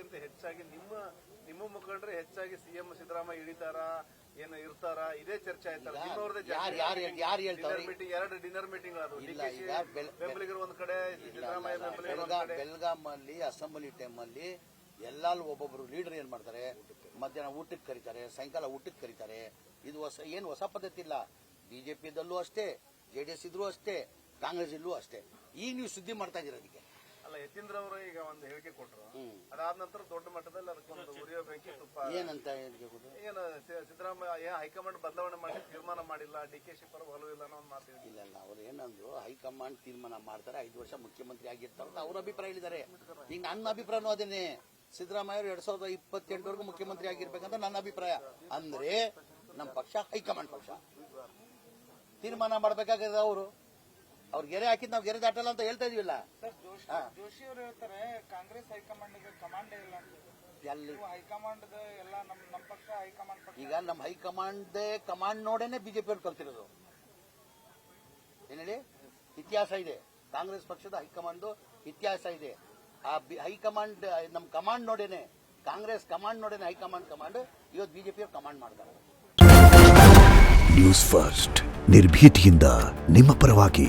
ಮುಖಂಡರಿಗಿಂತ ಹೆಚ್ಚಾಗಿ ನಿಮ್ಮ ಮುಖಂಡರೇ ಹೆಚ್ಚಾಗಿ ಸಿಎಂ ಸಿದ್ದರಾಮಯ್ಯ ಹಿಡಿತಾರಾ ಏನು ಇರ್ತಾರಾ ಇದೇ ಚರ್ಚೆ ಆಯ್ತಲ್ಲ. ಯಾರು ಹೇಳ್ತಾರೆ? ಎರಡು ಡಿನ್ನರ್ ಮೀಟಿಂಗ್ ಅದು ಬೆಂಬಲಿಗರು ಒಂದ್ ಕಡೆ, ಸಿದ್ದರಾಮಯ್ಯ ಬೆಳಗಾಂ ಅಲ್ಲಿ ಅಸೆಂಬ್ಲಿ ಟೈಮ್ ಅಲ್ಲಿ ಎಲ್ಲಾಲ್ ಒಬ್ಬೊಬ್ರು ಲೀಡರ್ ಏನ್ ಮಾಡ್ತಾರೆ, ಮಧ್ಯಾಹ್ನ ಊಟಕ್ಕೆ ಕರೀತಾರೆ, ಸಾಯಂಕಾಲ ಊಟಕ್ಕೆ ಕರೀತಾರೆ. ಇದು ಏನು ಹೊಸ ಪದ್ಧತಿ ಇಲ್ಲ. ಬಿಜೆಪಿದಲ್ಲೂ ಅಷ್ಟೇ, ಜೆಡಿಎಸ್ ಇದ್ರೂ ಅಷ್ಟೇ, ಕಾಂಗ್ರೆಸ್ ಇಲ್ಲೂ ಅಷ್ಟೇ. ಈಗ ನೀವು ಸುದ್ದಿ ಮಾಡ್ತಾ ಇದೀರ ಅದಕ್ಕೆ ಅಲ್ಲ. ಯತೀಂದ್ರ ಅವರು ಈಗ ಒಂದು ಹೇಳಿಕೆ ಕೊಟ್ಟರು, ಅದಾದ ನಂತರ ದೊಡ್ಡ ಮಟ್ಟದಲ್ಲಿ ಅದಕ್ಕೊಂದು ಉರಿಯೋ ಬೆಂಕಿ ತುಪ್ಪ ಏನಂತ ಹೇಳಿಕೆ ಕೊಟ್ಟರು? ಏನು ಸಿದ್ದರಾಮಯ್ಯ ಹೈಕಮಾಂಡ್ ಬದಲಾವಣೆ ಮಾಡಿ ತೀರ್ಮಾನ ಮಾಡಿಲ್ಲ, ಡಿಕೆಶಿ ಪರ ಒಲವಿಲ್ಲ ಅನ್ನೋ ಒಂದು ಮಾತು ಇಲ್ಲ. ಅವ್ರು ಏನಂದ್ರು, ಹೈಕಮಾಂಡ್ ತೀರ್ಮಾನ ಮಾಡ್ತಾರೆ, 5 ವರ್ಷ ಮುಖ್ಯಮಂತ್ರಿ ಆಗಿರ್ತಾರೆ ಅಂತ ಅವ್ರ ಅಭಿಪ್ರಾಯ ಹೇಳಿದ್ದಾರೆ. ಈಗ ನನ್ನ ಅಭಿಪ್ರಾಯನೂ ಅದೇನೆ. ಸಿದ್ದರಾಮಯ್ಯ 2028ವರೆಗೂ ಮುಖ್ಯಮಂತ್ರಿ ಆಗಿರ್ಬೇಕಂತ ನನ್ನ ಅಭಿಪ್ರಾಯ. ಅಂದ್ರೆ ನಮ್ಮ ಪಕ್ಷ ಹೈಕಮಾಂಡ್ ಪಕ್ಷ ತೀರ್ಮಾನ ಮಾಡ್ಬೇಕಾಗಿದೆ. ಅವರು ಅವ್ರ ಗೆರೆ ಹಾಕಿದ್ ನಾವು ಗೆರೆ ದಾಟಲ್ಲ ಅಂತ ಹೇಳ್ತಾ ಇದೀವಿಲ್ಲ. ಜೋಶಿ ಅವರು ಹೇಳ್ತಾರೆ ಕಾಂಗ್ರೆಸ್ ಹೈಕಮಾಂಡ್ ಕಮಾಂಡ್ ಇಲ್ಲ, ಎಲ್ಲಿ ಹೈಕಮಾಂಡ್ ಎಲ್ಲ ನಮ್ಮ ಪಕ್ಷ ಹೈಕಮಾಂಡ್ ಪಕ್ಷ. ಈಗ ನಮ್ಮ ಹೈಕಮಾಂಡ್ ಕಮಾಂಡ್ ನೋಡೇನೆ ಬಿಜೆಪಿ ಅವ್ರು ಕಲ್ತಿರೋದು. ಏನ್ ಹೇಳಿ, ಇತಿಹಾಸ ಇದೆ. ಕಾಂಗ್ರೆಸ್ ಪಕ್ಷದ ಹೈಕಮಾಂಡ್ ಇತಿಹಾಸ ಇದೆ. ಆ ಹೈಕಮಾಂಡ್ ನಮ್ ಕಮಾಂಡ್ ನೋಡೇನೆ, ಕಾಂಗ್ರೆಸ್ ಕಮಾಂಡ್ ನೋಡೇನೆ ಹೈಕಮಾಂಡ್ ಕಮಾಂಡ್ ಇವತ್ತು ಬಿಜೆಪಿ ಅವ್ರು ಕಮಾಂಡ್ ಮಾಡ್ತಾರೆ. ನ್ಯೂಸ್ ಫಸ್ಟ್, ನಿರ್ಭೀತಿಯಿಂದ ನಿಮ್ಮ ಪರವಾಗಿ.